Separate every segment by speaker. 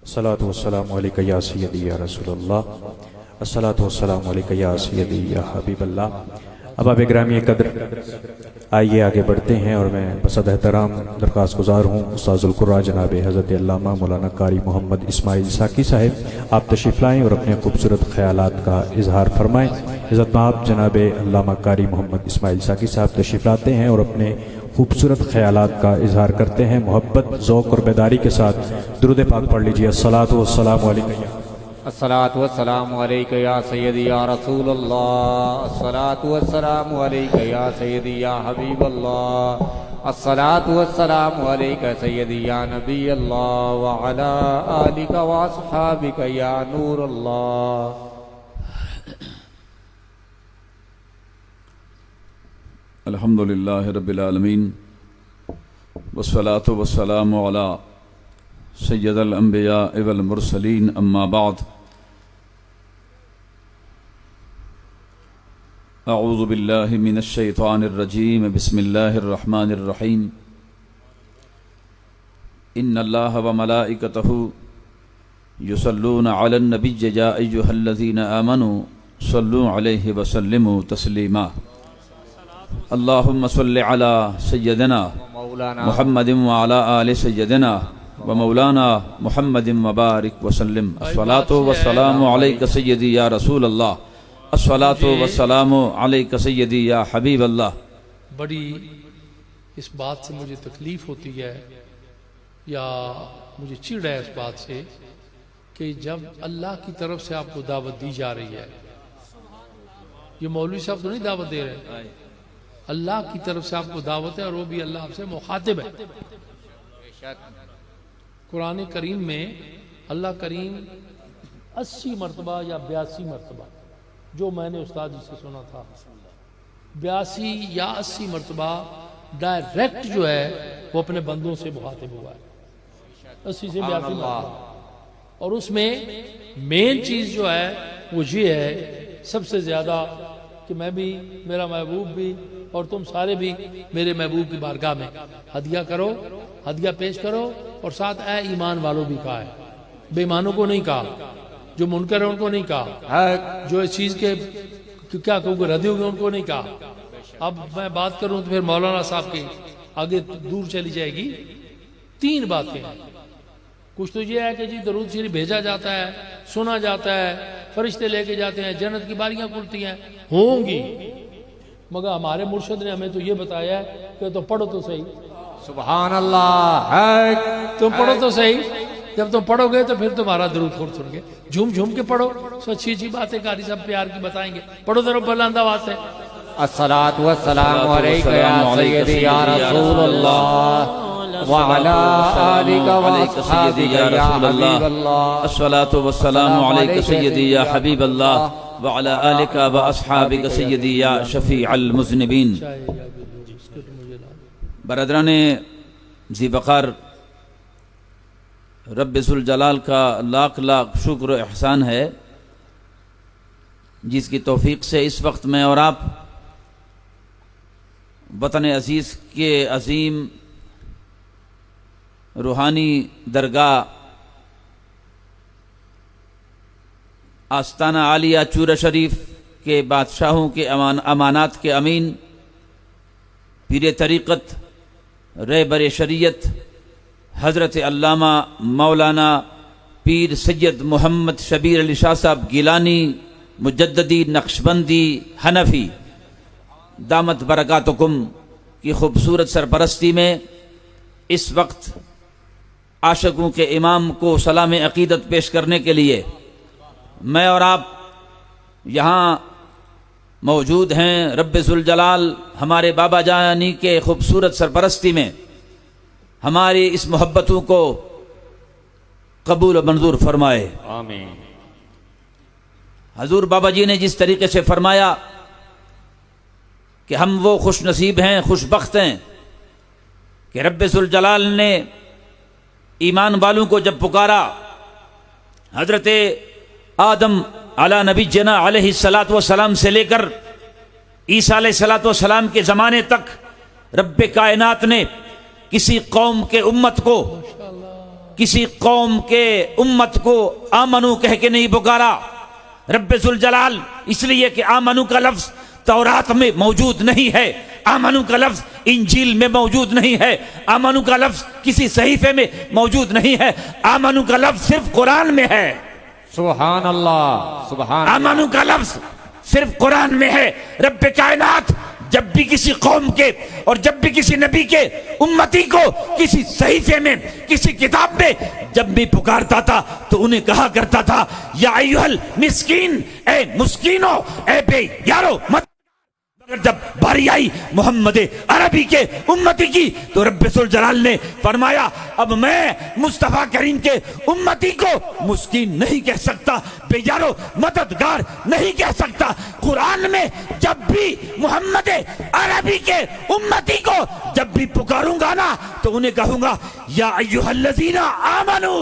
Speaker 1: अस्सलातु वस्सलामु अलैका या सय्यदी या रसूलल्लाह, अस्सलातु वस्सलामु अलैका या सय्यदी या हबीबल्लाह। अहबाब ग्रामी कदर, आइए आगे बढ़ते हैं और मैं बसद एहतराम दरख्वास्त गुजार हूँ उस्ताज़ुल कुर्रा जनाब हज़रत अल्लामा मौलाना कारी मोहम्मद इस्माइल साकी साहिब, आप तशरीफ़ लाएँ और अपने खूबसूरत ख़यालात का इजहार फरमाएँ। इज़्ज़त आप जनाब अल्लामा कारी मोहम्मद इस्माइल साकी साहब तशरीफ़ लाते हैं और अपने खूबसूरत ख़यालात का इजहार करते हैं। मोहब्बत, ज़ौक़ और बेदारी के साथ दुरूद पाक पढ़ लीजिए। अस्सलातु वस्सलामु अलैका,
Speaker 2: अस्सलातु वस्सलामु अलैका या सय्यदी या रसूलल्लाह, अस्सलातु वस्सलामु अलैका या सय्यदी या हबीबल्लाह, अस्सलातु वस्सलामु अलैका सय्यदी या नबीयल्लाह व अला आलिका व अस्हाबिका या नूरल्लाह।
Speaker 3: अल्हम्दुलिल्लाहि रब्बिल आलमीन वस्सलातु वस्सलामु अला सय्यदल अंबिया वल मुरसलीन, अम्मा बाद। अऊज़ु बिल्लाहि मिनश शैतानिर रजीम, बिस्मिल्लाहिर रहमानिर रहीम। इन्नल्लाहा व मलाइकतहु युसल्लूना अलन नबिय्यि या अय्युहल्लज़ीना आमनू सल्लू अलैहि व सल्लिमू तस्लीमा। अल्लाहुम्मा सल्लि अला सय्यदिना मुहम्मदिन व अला आलि सय्यदिना व मौलाना मुहम्मदिन व बारिक व सल्लिम। अस्सलातु वस्सलामु अलैका सय्यदी या रसूल अल्लाह, अस्सलातु वस्सलामु अलैका सय्यदी या हबीब अल्लाह।
Speaker 4: बड़ी इस बात से मुझे तकलीफ होती है या मुझे चिढ़ है इस बात से कि जब अल्लाह की तरफ से आपको दावत दी जा रही है, ये मौलवी साहब तो नहीं दावत दे रहे, अल्लाह की तरफ से आपको दावत है और वो भी अल्लाह आपसे मुखातिब है। कुरान करीम में अल्लाह करीम 80 मरतबा या 82 मरतबा, जो मैंने उस्ताद जी से सुना था, 82 या 80 मरतबा डायरेक्ट जो है वो अपने बंदों से मुखातिब हुआ है, 80 से 82 मरतबा। और उसमें मेन चीज जो है वो ये है सबसे ज्यादा कि मैं भी, मेरा महबूब भी और तुम सारे भी मेरे महबूब की बारगाह में हदिया करो, हदिया पेश करो। और साथ ए ईमान वालों भी कहा है, बेईमानों को नहीं कहा, जो मुनकर है उनको नहीं कहा, जो इस चीज के क्या कहूँगे रद्दी होगी उनको नहीं कहा। अब मैं बात करूं तो फिर मौलाना साहब की आगे दूर चली जाएगी। 3 बातें हैं। कुछ तो ये है कि जी दरूद शरीफ भेजा जाता है, सुना जाता है, फरिश्ते लेके जाते हैं, जन्नत की बारियां खुलती हैं, होंगी, मगर हमारे मुर्शिद ने हमें तो ये बताया है कि तो पढ़ो तो सही।
Speaker 2: सुभान अल्लाह है,
Speaker 4: तुम पढ़ो तो सही। जब तुम पढ़ोगे तो फिर तुम्हारा दरूद खुद सुनगे। झूम झूम के पढ़ो, सो अच्छी अच्छी बातें कारी सब प्यार की बताएंगे। पढ़ो जरा बुलंद आवाज से।
Speaker 2: अस्सलातु वस्सलामु अलैका या सय्यदी या रसूलल्लाह व अला आलिका व अस्हाबिका या हबीबल्लाह,
Speaker 3: अस्सलातु वस्सलामु अलैका सय्यदी या हबीबल्लाह व अला आलिका व अस्हाबिका सय्यदी या शफीअल मुज़निबीन। बरदराने ज़ीबक़ार, रब्बुल जलाल का लाख लाख शुक्र एहसान है जिसकी तौफीक से इस वक्त मैं और आप वतन अजीज़ के अजीम रूहानी दरगाह आस्ताना आलिया चूरा शरीफ के बादशाहों के अमानात के अमीन, पीर तरीक़त, रहबर शरीयत हज़रत अल्लामा मौलाना पीर सैयद मोहम्मद शबीर अली शाह साहब गिलानी मुजद्ददी नक्शबंदी हनफी दामत बरकातुकुम की खूबसूरत सरपरस्ती में इस वक्त आशिकों के इमाम को सलाम अकीदत पेश करने के लिए मैं और आप यहाँ मौजूद हैं। रब्बुल जलाल हमारे बाबा जानी के खूबसूरत सरपरस्ती में हमारी इस मोहब्बतों को कबूल और मंजूर फरमाए,
Speaker 2: आमीन।
Speaker 3: हजूर बाबा जी ने जिस तरीके से फरमाया कि हम वो खुश नसीब हैं, खुशबख्त हैं कि रब्बुल जलाल ने ईमान वालों को जब पुकारा, हजरत आदम अला नबीजना अलैहि सलातो वसलाम से लेकर ईसा अलैहि सलातो वसलाम के ज़माने तक रब्बे कायनात ने किसी कौम के उम्मत को किसी कौम के उम्मत को आमनू कह के नहीं पुकारा रब्बुल जलाल, इसलिए कि आमनू का लफ्ज तौरात में मौजूद नहीं है, आमनू का लफ्ज इंजील में मौजूद नहीं है, आमनू का लफ्ज किसी सहीफे में मौजूद नहीं है, आमनू का लफ्ज सिर्फ कुरान में है।
Speaker 2: सुभान अल्लाह, सुभान
Speaker 3: आमनू का लफ्ज सिर्फ कुरान में है। रब्बे कायनात जब भी किसी कौम के और जब भी किसी नबी के उम्मती को किसी सहीफे में, किसी किताब में जब भी पुकारता था तो उन्हें कहा करता था या अय्युहल मिस्कीन, ए मुस्कीनो, ए बेयारो मत। मगर जब बारी आई मोहम्मद अरबी के उम्मती की तो रब्बुल जलाल ने फरमाया अब मैं मुस्तफा करीम के उम्मती को मुस्कीन नहीं कह सकता, बेयारो मददगार नहीं कह सकता। कुरान में जब भी मोहम्मद अरबी के उम्मती को जब भी पुकारूंगा ना तो उन्हें कहूंगा या अय्युहल्लज़ीना आमनू।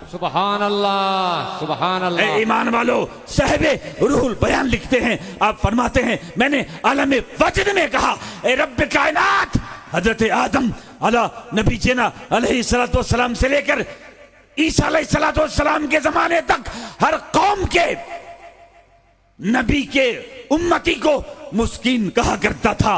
Speaker 2: सुभान अल्लाह, सुभान अल्लाह।
Speaker 3: ईमान वालो, साहिबे रूहुल बयान लिखते हैं, आप फरमाते हैं मैंने आलम वजद में कहा ए रब्बे कायनात, हजरत आदम अला नबी जना अलैहिस्सलाम से लेकर ईसा अलैहिस्सलाम के जमाने तक हर कौम के नबी के उम्मती को मुस्कीन कहा करता था,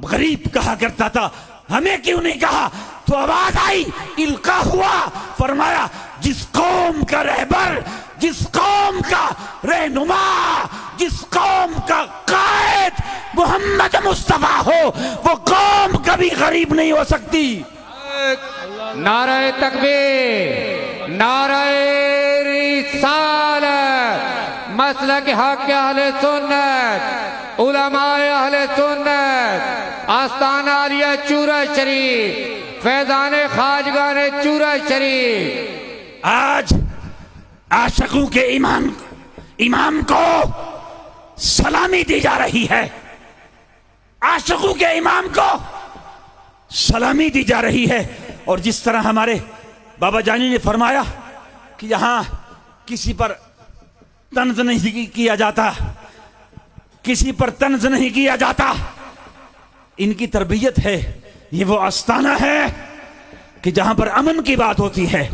Speaker 3: गरीब कहा करता था। हमें क्यों नहीं कहा? तो आवाज आई, इल्का हुआ, फरमाया जिस कौम का रहबर, जिस कौम का रहनुमा, जिस कौम का कायद मोहम्मद मुस्तफा हो वो कौम कभी गरीब नहीं हो सकती।
Speaker 2: नारे तकबीर, नारे रिसालत, मसलक हक अहले सुन्नत, उलमाए अहले सुन्नत, आस्ताना आलिया चूरा शरीफ, फैजाने खाजगाने चूरा शरीफ।
Speaker 3: आज आशिकों के इमाम को सलामी दी जा रही है, आशिकों के इमाम को सलामी दी जा रही है। और जिस तरह हमारे बाबा जानी ने फरमाया कि यहां किसी पर तंज नहीं किया जाता, किसी पर तंज नहीं किया जाता, इनकी तरबियत है, ये वो आस्ताना है कि जहां पर अमन की बात होती है,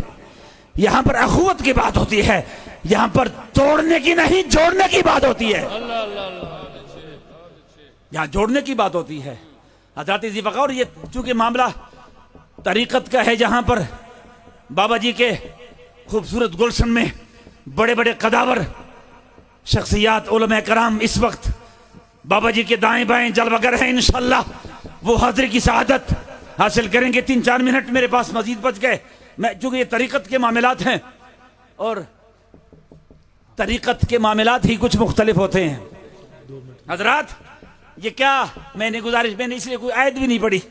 Speaker 3: यहां पर अखुवत की बात होती है, यहां पर तोड़ने की नहीं जोड़ने की बात होती है, यहां जोड़ने की बात होती है। हज़रत ज़ीफ़ा, और ये चूंकि मामला तरीक़त का है, जहां पर बाबा जी के खूबसूरत गुलशन में बड़े बड़े कदावर शख्सियात उलमा कराम इस वक्त बाबा जी के दाएं बाएं जलवगर हैं। इंशाअल्लाह वो हाजिर की शहादत हासिल करेंगे। 3-4 मिनट मेरे पास मजीद बच गए। मैं चूंकि ये तरीक़त के मामलात हैं और तरीक़त के मामलात ही कुछ मुख्तलिफ होते हैं। हजरात ये क्या मैंने गुजारिश, मैंने इसलिए कोई आयत भी नहीं पढ़ी,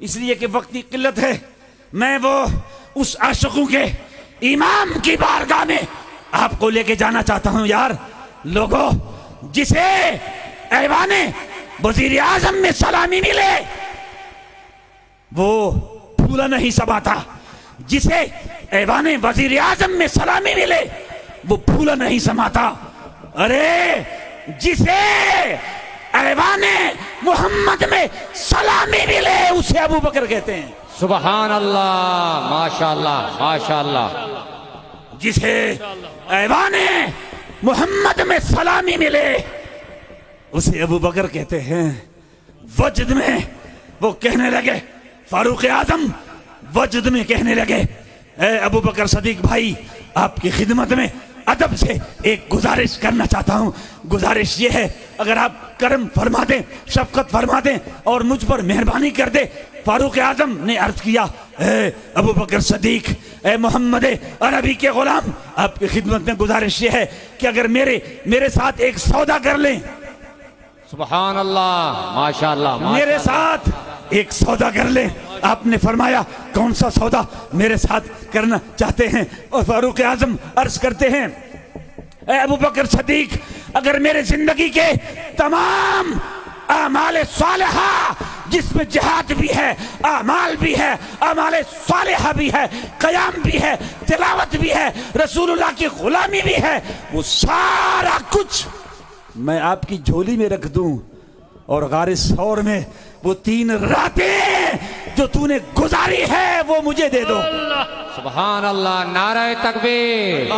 Speaker 3: इसलिए कि वक्त की किल्लत है। मैं वो उस आशिकों के इमाम की बारगाह में आपको लेके जाना चाहता हूं यार लोगों, जिसे ऐवाने वजीर आजम में सलामी मिले वो फूला नहीं समाता, जिसे ऐवाने वजीर आजम में सलामी मिले वो फूला नहीं समाता। अरे जिसे ऐवाने मोहम्मद में सलामी मिले उसे अबू बकर कहते हैं।
Speaker 2: सुभान अल्लाह, माशाअल्लाह, माशाअल्लाह।
Speaker 3: जिसे ऐवाने मोहम्मद में सलामी मिले उसे अबू बकर कहते हैं। वजद में वो कहने लगे, फारूक आजम वजद में कहने लगे, ए अबू बकर सदीक भाई, आपकी खिदमत में अदब से एक गुजारिश करना चाहता हूं। गुजारिश ये है, अगर आप करम फरमा दें, शफकत फरमा दें और मुझ पर मेहरबानी कर दे। फारूक आजम ने अर्ज किया, ए अबू बकर सदीक, ए मोहम्मद अरबी के गुलाम, आपकी खिदमत में गुजारिश ये है कि अगर मेरे साथ एक सौदा कर लें।
Speaker 2: सुभान अल्लाह, माशाअल्लाह,
Speaker 3: मेरे साथ एक सौदा कर लें। आपने फरमाया कौन सा सौदा मेरे साथ करना चाहते हैं? और फारूक आजम अर्ज करते हैं, ए अबू बकर सदीक, अगर मेरे जिंदगी के तमाम आमाल सालिहा, जिसमें जिहाद भी है, आमाल भी है, आमाल सालिहा भी है, कयाम भी है, तिलावत भी है, रसूलुल्लाह की गुलामी भी है, वो सारा कुछ मैं आपकी झोली में रख दूं और गारे सौर में वो 3 रातें
Speaker 1: जो तूने गुजारी है वो मुझे दे दो।
Speaker 2: सुभान अल्लाह। नारे तकबीर,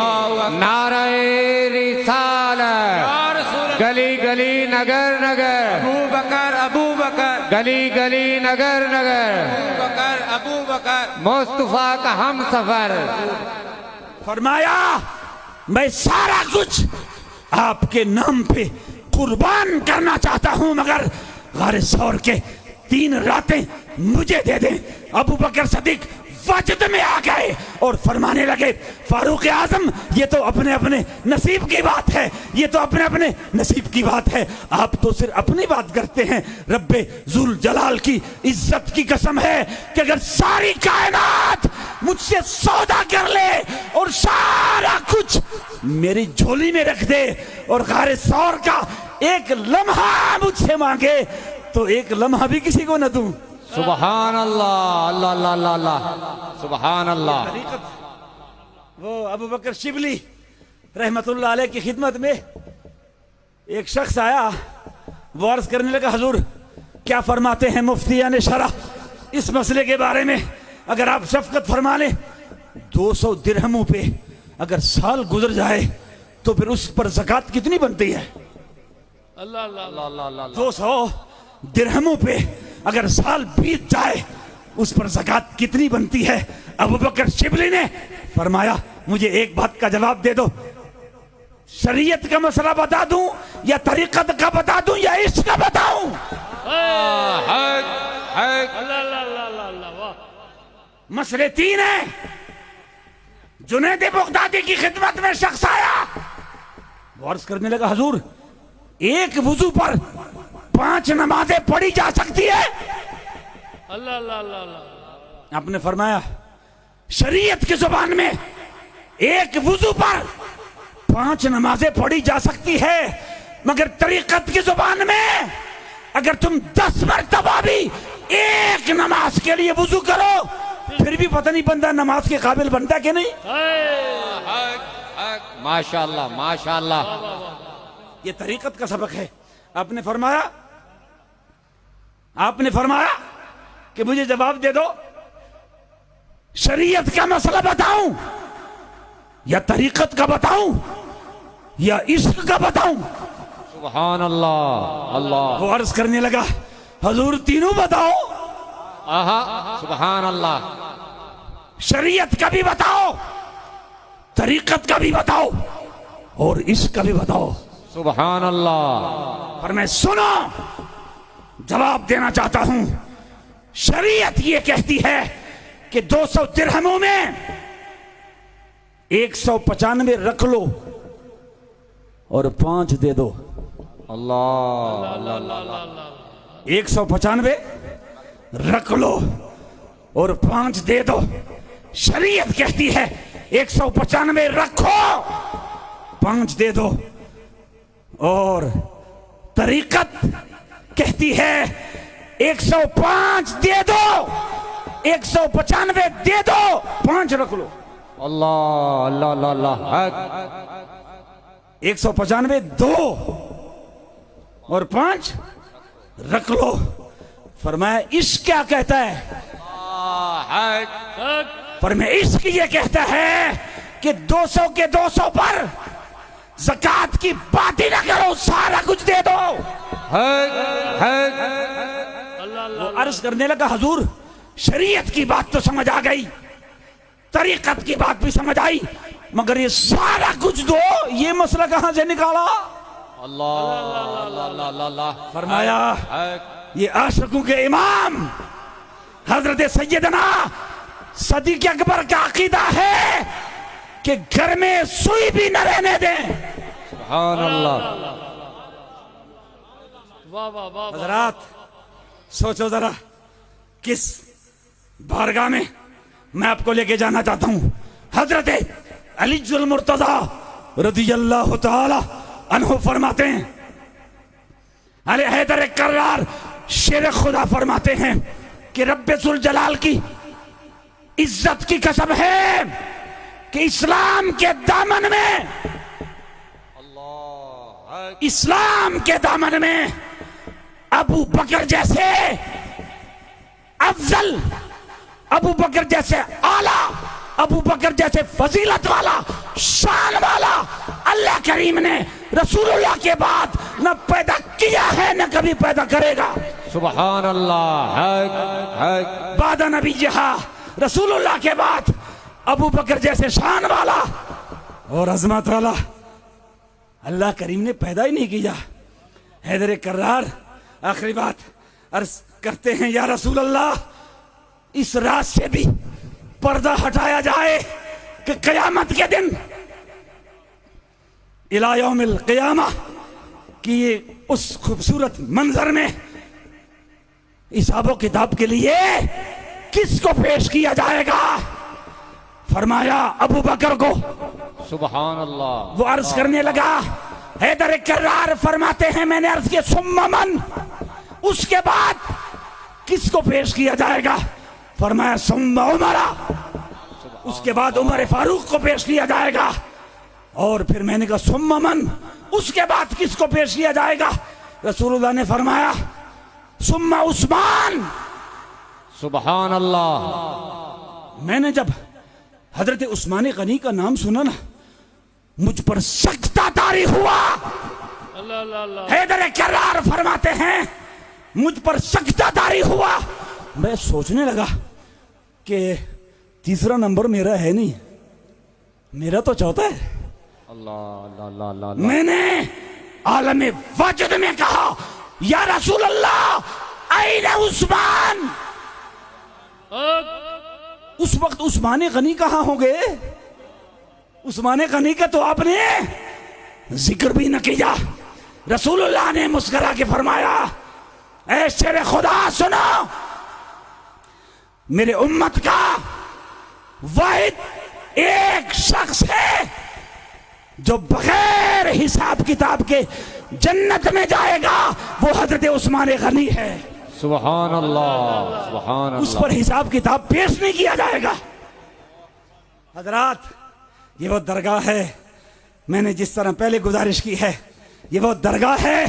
Speaker 2: नारे रिसालत, गली गली नगर नगर, अबू बकर गली गली नगर नगर, अबू बकर मुस्तफा का हम सफर।
Speaker 1: फरमाया मैं सारा कुछ आपके नाम पे कुर्बान करना चाहता हूं, मगर गारे सौर के 3 रातें मुझे दे दें। अबू बकर सदीक वजद में आ गए और फरमाने लगे, फारूक आजम ये तो अपने अपने नसीब की बात है, ये तो अपने अपने नसीब की बात है। आप तो सिर्फ अपनी बात करते हैं। रब्बे जुल जलाल की इज्जत की कसम है कि अगर सारी कायनात मुझसे सौदा कर ले और सारा कुछ मेरी झोली में रख दे और गारे सौर का एक लम्हा मुझसे मांगे तो एक लम्हा भी किसी को न दूं।
Speaker 2: सुभान अल्लाह, अल्लाह अल्लाह अल्लाह अल्लाह, सुभान अल्लाह।
Speaker 1: वो अबू बकर शिबली रहमतुल्लाह अलैह की खिदमत में एक शख्स आया, वो अर्ज करने लगा, हुजूर क्या फरमाते हैं मुफ्तियान शरह इस मसले के बारे में? अगर आप शफकत फरमा लें, 200 दिरहमों पे अगर साल गुजर जाए तो फिर उस पर ज़कात कितनी बनती है?
Speaker 4: अल्लाह अल्लाह अल्लाह।
Speaker 1: 200 दिरहमों पे अगर साल बीत जाए उस पर ज़कात कितनी बनती है? अबू बकर शिबली ने फरमाया, मुझे एक बात का जवाब दे दो, शरीयत का मसला बता दूं या तरीक़त का बता दूं या इश्क का बताऊं? मसले 3 हैं। जुनैद बगदादी की खिदमत में शख्स आया, वो अर्ज करने लगा, हुजूर एक वुजू पर 5 नमाजें पढ़ी जा सकती है?
Speaker 4: अल्लाह अल्लाह अल्लाह।
Speaker 1: आपने फरमाया, शरीयत की जुबान में एक वुजू पर 5 नमाजें पढ़ी जा सकती है, मगर तरीक़त की जुबान में अगर तुम 10 मरतबा भी एक नमाज के लिए वुजू करो फिर भी पता नहीं बंदा नमाज के काबिल बनता कि नहीं।
Speaker 2: माशाअल्लाह माशाअल्लाह।
Speaker 1: ये तरीक़त का सबक है। आपने फरमाया कि मुझे जवाब दे दो, शरीयत का मसला बताऊं या तरीक़त का बताऊं या इश्क का बताऊं?
Speaker 2: सुभान अल्लाह अल्लाह।
Speaker 1: वो अर्ज करने लगा, हुजूर तीनों बताओ।
Speaker 2: आहा, सुभान अल्लाह।
Speaker 1: शरीयत का भी बताओ, तरीक़त का भी बताओ और इश्क का भी बताओ।
Speaker 2: सुभान अल्लाह।
Speaker 1: और मैं सुनो, जवाब देना चाहता हूं। शरीयत ये कहती है कि 200 दिरहमों में 195 रख लो और 5 दे दो।
Speaker 2: अल्लाह।
Speaker 1: 195 रख लो और 5 दे दो। शरीयत कहती है 195 रखो, 5 दे दो। और तरीक़त कहती है 105 दे दो, 195 दे दो, 5 रख लो।
Speaker 2: अल्लाह अल्लाह अल्लाह।
Speaker 1: 195 दो और 5 रख लो। फरमाया इश्क क्या कहता है? फरमाया इश्क ये कहता है कि 200 के 200 पर ज़कात की बात ही ना करो, सारा कुछ दे दो। वो अर्ज करने लगा, हुजूर शरीयत की बात तो समझ आ गई, तरीक़त की बात भी समझ आई, मगर ये सारा कुछ दो, ये मसला कहां से निकाला?
Speaker 2: अल्लाह।
Speaker 1: फरमाया ये आशिकों के इमाम हजरत सैयदना सदीक़ अकबर का अकीदा है कि घर में सुई भी न रहने दें।
Speaker 2: सुभान अल्लाह।
Speaker 4: वाह वाह वाह।
Speaker 1: हजरात सोचो जरा, किस बारगाह में मैं आपको लेके जाना चाहता हूं। हजरत अलीजुल मुर्तजा रज़ियल्लाहु ताला अन्हु फरमाते हैं, अली हैदर कर्रार शेर खुदा फरमाते हैं कि रब्बे जुल जलाल की इज्जत की कसम है कि इस्लाम के दामन में अबू बकर जैसे
Speaker 5: अफजल, अबू बकर जैसे आला, अबू बकर जैसे फजीलत वाला, शान वाला अल्लाह करीम ने रसूलुल्लाह के बाद न पैदा किया है न कभी पैदा करेगा।
Speaker 2: सुभान अल्लाह। हक
Speaker 5: बादा नबी जहा, रसूलुल्लाह के बाद अबू बकर जैसे शान वाला और अजमत वाला अल्लाह करीम ने पैदा ही नहीं किया। हैदर कर्रार आखिरी बात अर्ज करते हैं, या रसूल अल्लाह, इस रात से भी पर्दा हटाया जाए कि कयामत के दिन इला यौमिल क़ियामा कि उस खूबसूरत मंजर में हिसाबो किताब के लिए किसको पेश किया जाएगा? फरमाया अबू बकर को।
Speaker 2: सुभान अल्लाह।
Speaker 5: वो अर्ज करने लगा, हैदर कर्रार फरमाते हैं, मैंने अर्ज किया सुम्मा मन, उसके बाद किसको पेश किया जाएगा? फरमाया सुम्मा उमरा, उसके बाद उमर फारूक को पेश किया जाएगा। और फिर मैंने कहा सुम्मा मन, उसके बाद किसको पेश किया जाएगा? रसूलुल्लाह ने फरमाया सुम्मा उस्मान।
Speaker 2: सुभान अल्लाह।
Speaker 5: मैंने जब हजरत उस्मान गनी का नाम सुना ना, मुझ पर सख्ता तारी हुआ। हैदर कर्रार फरमाते हैं, मुझ पर सख्ता तारी हुआ। मैं सोचने लगा कि तीसरा नंबर मेरा है नहीं, मेरा तो चौथा है।
Speaker 2: अल्लाह अल्लाह अल्लाह।
Speaker 5: मैंने आलम वजद में कहा, या रसूल अल्लाह ऐन उस्मान। उस वक्त उस्मान गनी कहां होंगे? उस्मान गनी का तो आपने जिक्र भी न किया। रसूलुल्लाह ने मुस्कुरा के फरमाया, ऐ शेर खुदा सुनो, मेरे उम्मत का वाहिद एक शख्स है जो बगैर हिसाब किताब के जन्नत में जाएगा, वो हजरत उस्मान गनी है।
Speaker 2: सुभान अल्लाह सुभान
Speaker 5: उस
Speaker 2: अल्लाह।
Speaker 5: पर हिसाब किताब पेश नहीं किया जाएगा। हजरात, ये वो दरगाह है, मैंने जिस तरह पहले गुजारिश की है, ये वो दरगाह है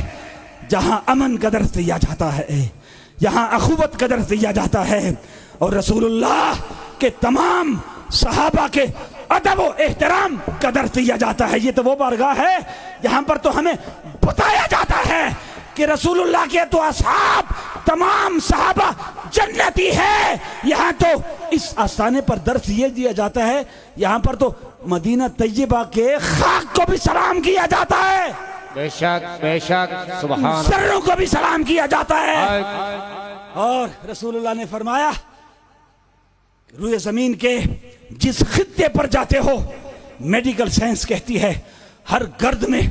Speaker 5: जहां अमन का दर्स दिया जाता है, जहां अखुवत का दर्स दिया जाता है, और रसूलुल्लाह के तमाम सहाबा के अदब व एहतराम का दर्स दिया जाता है। ये तो वो बारगाह है जहां पर तो हमें बताया जाता है कि रसूलुल्लाह के तो असहाब तमाम सहाबा जन्नती है। यहाँ तो इस आस्थाने पर दर्स ये दिया जाता है, यहाँ पर तो मदीना तैयबा के खाक को भी सलाम किया जाता है,
Speaker 2: बेशक बेशक। सुभान
Speaker 5: सर्रों को भी सलाम किया जाता है। और रसूलुल्लाह ने फरमाया, रूए जमीन के जिस खित्ते पर जाते हो, मेडिकल साइंस कहती है हर गर्द में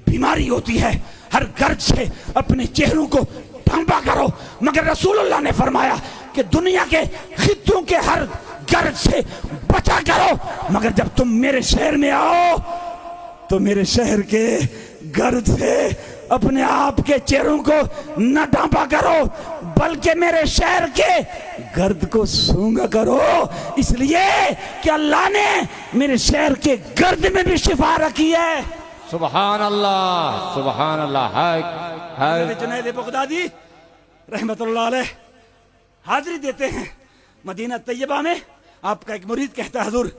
Speaker 5: बीमारी होती है, हर गर्द से अपने चेहरों को ढांपा करो, मगर रसूलुल्लाह ने फरमाया कि दुनिया के खित्तों के हर गर्द से बचा करो, मगर जब तुम मेरे शहर में आओ तो मेरे शहर के गर्द से अपने आप के चेहरों को न ढांपा करो, बल्कि मेरे शहर के गर्द को सूंघा करो, इसलिए कि अल्लाह ने मेरे शहर के गर्द में भी शिफा रखी है।
Speaker 2: सुभान अल्लाह सुभान अल्लाह। हक
Speaker 5: जुनैद बगदादी रहमतुल्लाह अलैह हाजिरी देते हैं मदीना तैयबा में। आपका एक मुरीद कहता है, हुजूर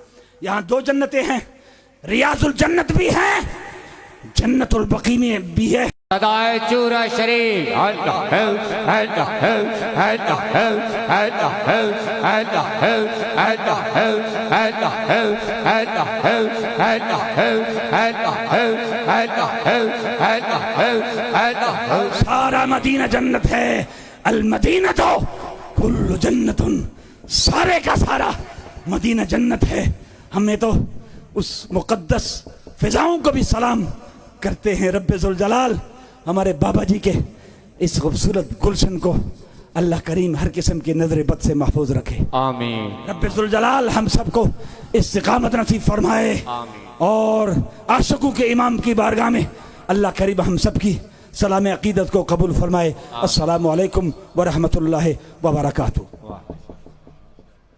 Speaker 5: यहाँ दो जन्नतें हैं, रियाजुल जन्नत भी है, जन्नतुल बकी में भी है।
Speaker 2: सदाए चूरा शरीफ।
Speaker 5: सारा मदीना जन्नत है। अल मदीना तो कुल्लु जन्नतुन, सारे का सारा मदीना जन्नत है। हमें तो उस मुकद्दस फिजाओं को भी सलाम करते हैं। रब्बे जुल जलाल हमारे बाबा जी के इस खूबसूरत गुलशन को अल्लाह करीम हर किस्म की नजर बद से महफूज रखे,
Speaker 2: आमीन।
Speaker 5: रब्बे जुल जलाल हम सबको इस्तिकामत नसीब फरमाए, और आशिकों के इमाम की बारगाह में अल्लाह करीम हम सबकी सलाम अकीदत को कबूल फरमाए। अस्सलामु अलैकुम व रहमतुल्लाहि व बरकातुहू।